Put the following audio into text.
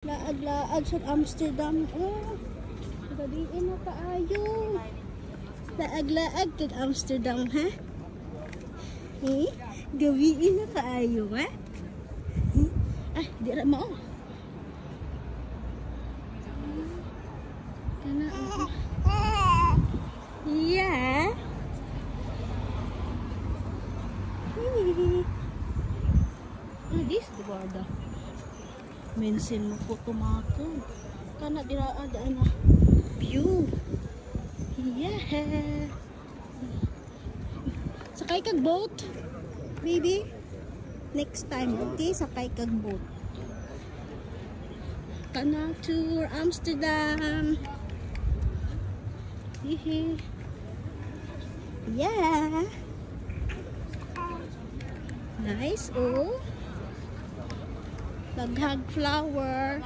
Laag-laag sa Amsterdam. Oh, gabiin na kaayo. Laag-laag sa Amsterdam, ha? Gabiin na kaayo, ha? Ah, di ra mo. Kana ako. Yeah. This the border. Mensin mo ko tumako. Kana dira ada na view. Yeah. Sakay kag boat, baby. Next time, okay? Sakay kag boat. Canal tour Amsterdam. Hihi. Yeah. Nice, oh. Daghang flower.